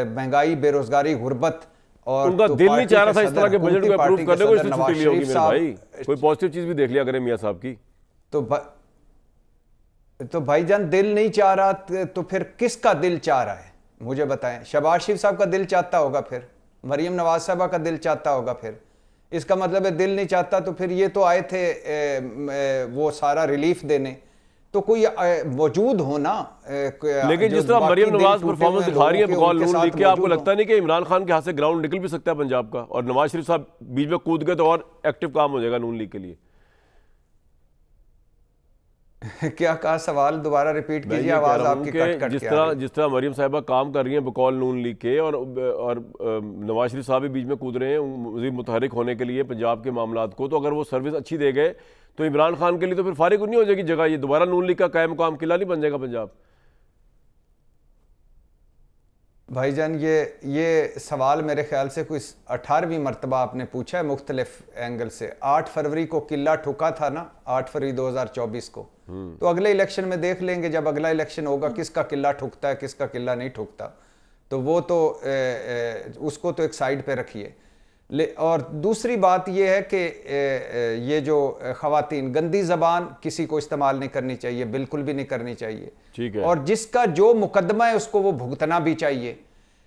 महंगाई, बेरोजगारी, गुर्बत, और उनका तो दिल नहीं चाह रहा था इस तरह के बजट को अप्रूव करने को, इसलिए नवाज छुट्टी ली होगी शरीफ मेरे भाई। कोई पॉजिटिव चीज भी देख लिया करें मियां साहब की। तो भाईजान दिल नहीं चाह रहा तो फिर किसका दिल चाह रहा है मुझे बताएं? शहबाज शरीफ साहब का दिल चाहता होगा, फिर मरियम नवाज साहबा का दिल चाहता होगा, फिर इसका मतलब है दिल नहीं चाहता तो फिर ये तो आए थे वो सारा रिलीफ देने, तो कोई मौजूद हो ना। लेकिन जिस तरह मरियम नवाज परफॉर्मेंस दिखा रही है बकौल नून लीग के, आपको लगता नहीं कि इमरान खान के हाथ से ग्राउंड निकल भी सकता है पंजाब का, और नवाज शरीफ साहब बीच में कूद गए तो और एक्टिव काम हो जाएगा नून लीग के लिए? क्या कहा सवाल दोबारा रिपीट कीजिए, आवाज आपकी कट कट के जिस तरह मरियम साहिबा काम कर रही हैं बकौल नून लीग के, और नवाज शरीफ साहब भी बीच में कूद रहे हैं मज़ीद मुतहर्रिक होने के लिए पंजाब के मामलात को, तो अगर वो सर्विस अच्छी दे गए तो इमरान खान के लिए तो फिर फारिग नहीं हो जाएगी जगह, ये दोबारा नून लीग का कायम मुकाम किला नहीं बन जाएगा पंजाब? भाईजान ये सवाल मेरे ख्याल से कोई 18वीं मरतबा आपने पूछा है मुख्तलिफ एंगल से। 8 फरवरी को किला ठुका था ना, 8 फरवरी 2024 को, तो अगले इलेक्शन में देख लेंगे, जब अगला इलेक्शन होगा किसका किला ठुकता है किसका किला नहीं ठुकता, तो वो तो उसको तो एक साइड पे रखिए। और दूसरी बात यह है कि ये जो ख़वातीन, गंदी ज़बान किसी को इस्तेमाल नहीं करनी चाहिए, बिल्कुल भी नहीं करनी चाहिए, ठीक है। और जिसका जो मुकदमा है उसको वो भुगतना भी चाहिए,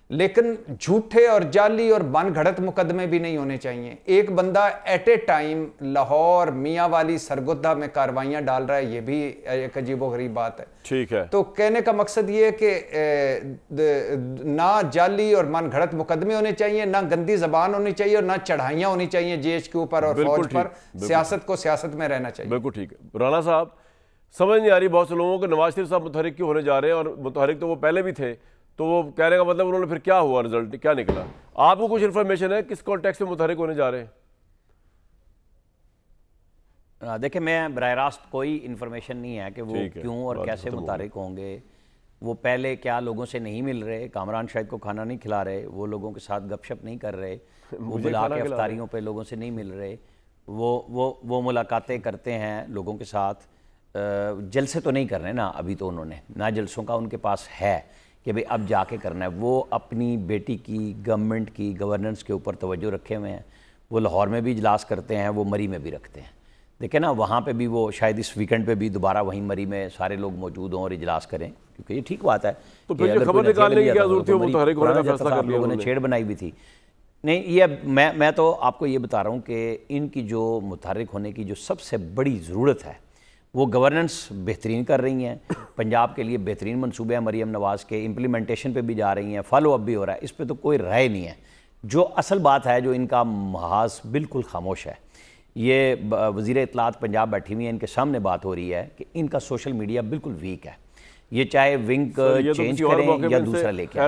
लेकिन झूठे और जाली और बनघड़त मुकदमे भी नहीं होने चाहिए। एक बंदा एट ए टाइम लाहौर, मियाँ वाली, सरगोदा में कार्रवाइयाँ डाल रहा है, ये भी एक अजीबोगरीब बात है। ठीक है, तो कहने का मकसद ये है कि ना जाली और मनगढ़ंत मुकदमे होने चाहिए, ना गंदी जबान होनी चाहिए, और ना चढ़ाइयाँ होनी चाहिए जेश के ऊपर और फौज पर। सियासत को सियासत में रहना चाहिए। बिल्कुल ठीक है। राना साहब, समझ नहीं आ रही बहुत से लोगों को नवाज शरीफ साहब मुतहर्रिक क्यों होने जा रहे हैं, और मुतहर्रिक तो वो पहले भी थे, तो वो कहने का मतलब उन्होंने फिर क्या हुआ, रिजल्ट क्या निकला? आपको कुछ इन्फॉर्मेशन है किस कॉन्टेक्स्ट में मुतहर्रिक होने जा रहे हैं? देखिए, मैं बराह रास्त कोई इन्फॉर्मेशन नहीं है कि वो क्यों और कैसे मुतारिक होंगे। वो पहले क्या लोगों से नहीं मिल रहे, कामरान शायद को खाना नहीं खिला रहे, वो लोगों के साथ गपशप नहीं कर रहे, वो बुला के अफ्तारियों पे लोगों से नहीं मिल रहे, वो मुलाकातें करते हैं लोगों के साथ। जलसे तो नहीं कर रहे ना अभी, तो उन्होंने ना जलसों का उनके पास है कि भाई अब जाके करना है। वो अपनी बेटी की, गवर्नमेंट की गवर्नेंस के ऊपर तवज्जो रखे हुए हैं। वो लाहौर में भी इजलास करते हैं, वो मरी में भी रखते हैं। देखें ना, वहाँ पे भी वो शायद इस वीकेंड पे भी दोबारा वहीं मरी में सारे लोग मौजूद हों और इजलास करें, क्योंकि ये ठीक बात है। तो फिर ये खबर निकालने की क्या जरूरत थी? वो मुतहर्रिक होने का फैसला कर लिया लोगों ने, छेड़ बनाई भी थी। नहीं, ये मैं तो आपको ये बता रहा हूँ कि इनकी जो मुतहर्रिक होने की जो सबसे बड़ी ज़रूरत है, वो गवर्नेंस बेहतरीन कर रही हैं। पंजाब के लिए बेहतरीन मंसूबे हैं मरीम नवाज़ के, इम्प्लीमेंटेशन पे भी जा रही हैं, फॉलो अप भी हो रहा है, इस पर तो कोई राय नहीं है। जो असल बात है, जो इनका महाज बिल्कुल खामोश है, ये वज़ीर इत्तलात पंजाब बैठी हुई है, इनके सामने बात हो रही है कि इनका सोशल मीडिया बिल्कुल वीक है। ये चाहे विंग चेंज करें या दूसरा लेके आए,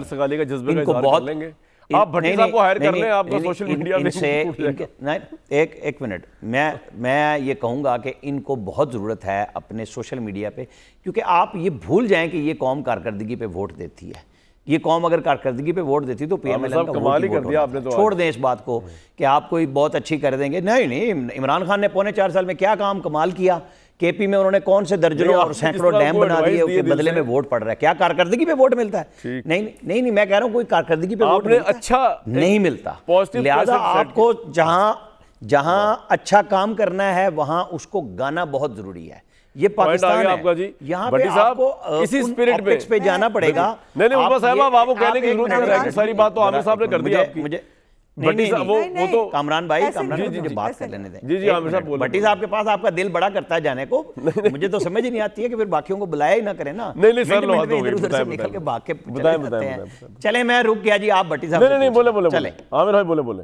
इनको बहुत आप भट्टी साहब को हायर कर लें, आपका सोशल मीडिया इनसे एक मिनट, मैं ये कहूँगा कि इनको बहुत ज़रूरत है अपने सोशल मीडिया पे, क्योंकि आप ये भूल जाएं कि ये कौम कारकर्दगी पे वोट देती है। ये कौम अगर कारकर्दगी पे वोट देती तो पीएमएल का कमाल ही कर दिया आपने। तो छोड़ दें इस बात को कि आप कोई बहुत अच्छी कर देंगे। नहीं, इमरान खान ने पौने 4 साल में क्या काम कमाल किया। केपी में उन्होंने कौन से दर्जनों और सैकड़ों डैम बना दिए, उसके बदले में वोट पड़ रहा है। क्या कारकर्दगी पे वोट मिलता है? नहीं, मैं कह रहा हूँ कोई कारकर्दगी पे वोट अच्छा नहीं मिलता। लिहाजा आपको जहां अच्छा काम करना है वहां उसको गाना बहुत जरूरी है। ये पाकिस्तान है, यहाँ पे आपको इसी स्पिरिट पे जाना पड़ेगा। नहीं, साहब आपको कहने की जरूरत नहीं है, सारी बात तो आमिर साहब ने कर दी आपकी। भट्टी साहब वो तो कामरान भाई, कामरान जी, भाई, मुझे बात कर लेने दें। जी, आमिर साहब बोलो। भट्टी साहब के पास आपका दिल बड़ा करता है जाने को, मुझे तो समझ ही नहीं आती है कि फिर बाकियों को बुलाया ही ना करें ना। नहीं सर, मिनट में इधर उधर से निकल के भाग के चले जाते हैं। चले मैं रुक गया जी, आप भट्टी साहब नहीं बोले चले। आमिर भाई बोले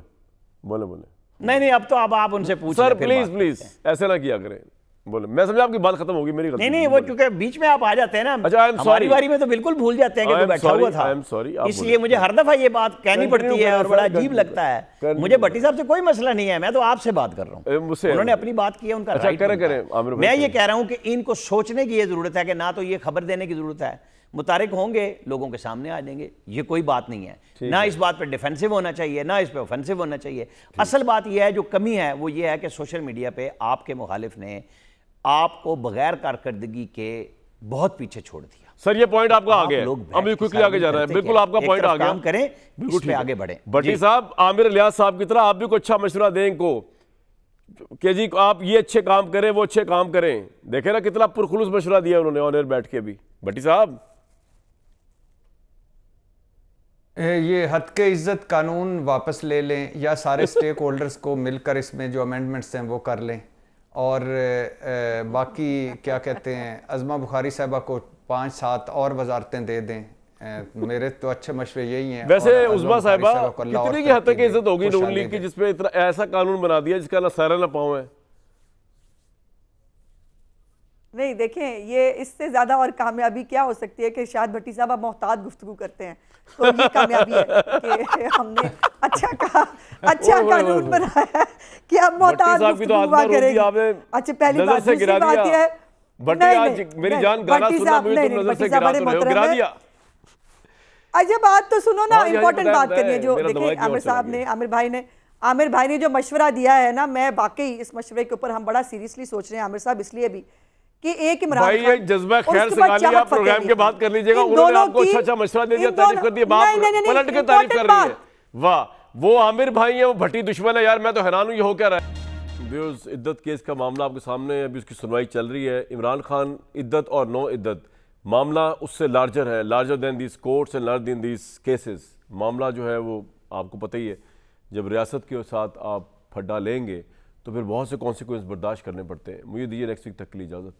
नहीं अब तो अब आप उनसे पूछ सर प्लीज ऐसे ना किया करें। बोले, मैं समझा आपकी बात खत्म होगी, मेरी गलती नहीं वो क्योंकि बीच में आप आ जाते हैं ना। अच्छा, हमारी बारी में तो बिल्कुल भूल जाते हैं कि कोई बैठा हुआ था, इसलिए मुझे हर दफा ये बात कहनी पड़ती है और बड़ा अजीब लगता है मुझे। भट्टी साहब से कोई मसला नहीं है, मैं तो आपसे बात कर रहा हूँ, उन्होंने अपनी बात की है, उनका राइट है। मैं ये कह रहा हूँ कि इनको सोचने की ये जरूरत है कि ना तो ये खबर देने की जरूरत है, मुतारिक होंगे लोगों के सामने आ जाएंगे, ये कोई बात नहीं है ना। इस बात पर डिफेंसिव होना चाहिए ना इस पर ऑफेंसिव होना चाहिए। असल बात यह है, जो कमी है वो ये है कि सोशल मीडिया पे आपके मुखालिफ ने आपको बगैर कारकर्दगी के बहुत पीछे छोड़ दिया। सर ये पॉइंट आपका आ गया, अभी क्विकली आगे जा रहा है। बिल्कुल आपका पॉइंट आ गया, काम करें, बिल्कुल पे आगे बढ़े। भट्टी साहब, आमिर इलियास साहब की तरह आप भी कोई अच्छा मशवरा दें इनको कि जी आप ये अच्छे काम करें, वो अच्छे काम करें। देखे ना कितना पुरखुलूस मशवरा दिया उन्होंने ऑन एयर बैठ के भी। भट्टी साहब, ये हद के इज्जत कानून वापस ले लें या सारे स्टेक होल्डर्स को मिलकर इसमें जो अमेंडमेंट्स हैं वो कर लें, और बाकी क्या कहते हैं अज़मा बुखारी साहबा को 5-7 और वजारतें दे दें। मेरे तो अच्छे मशवरे यही हैं। वैसे उज़मा साहिबा कितनी की हद तक इज्जत होगी नून लीग की जिसपे इतना ऐसा कानून बना दिया जिसका ना सर ना पाँव है? नहीं देखें, ये इससे ज्यादा और कामयाबी क्या हो सकती है कि शायद भट्टी साहब आप मोहतात गुफ्तगू करते हैं, तो ये कामयाबी है कि हमने अच्छा कानून बनाया है कि आप मोहतात गुफ्तगू करेंगे। अच्छा पहली बात, दूसरी बात ये है मेरी जान गाना सुनना मुझे तुम नजर से गिरा दिया। अच्छा बात तो सुनो ना, इंपॉर्टेंट बात करनी है। जो देखिए आमिर साहब ने, आमिर भाई ने जो मशवरा दिया है ना, मैं वाकई इस मशवरे के ऊपर हम बड़ा सीरियसली सोच रहे हैं आमिर साहब, इसलिए भी कि एक इमरान भाई ये जज्बा खैर से गाली आप प्रोग्राम के बाद कर लीजिएगा। उन्होंने आपको अच्छा मशवरा दे दिया, तारीफ कर दी, बात पलट के तारीफ कर रही है। वाह, वो आमिर भाई है, वो भट्टी दुश्मन है यार। मैं तो हैरान हूँ ये हो क्या रहा है। व्यूअर्स, इद्दत केस का मामला आपके सामने है, अभी उसकी सुनवाई चल रही है। इमरान खान इद्दत और नो इद्दत मामला उससे लार्जर है, larger than this courts and larger than this cases. मामला जो है वो आपको पता ही है, जब रियासत के साथ आप फड्डा लेंगे तो फिर बहुत से कॉन्सिक्वेंस बर्दाश्त करने पड़ते हैं। मुझे दीजिए नेक्स्ट वीक तक के लिए इजाज़त।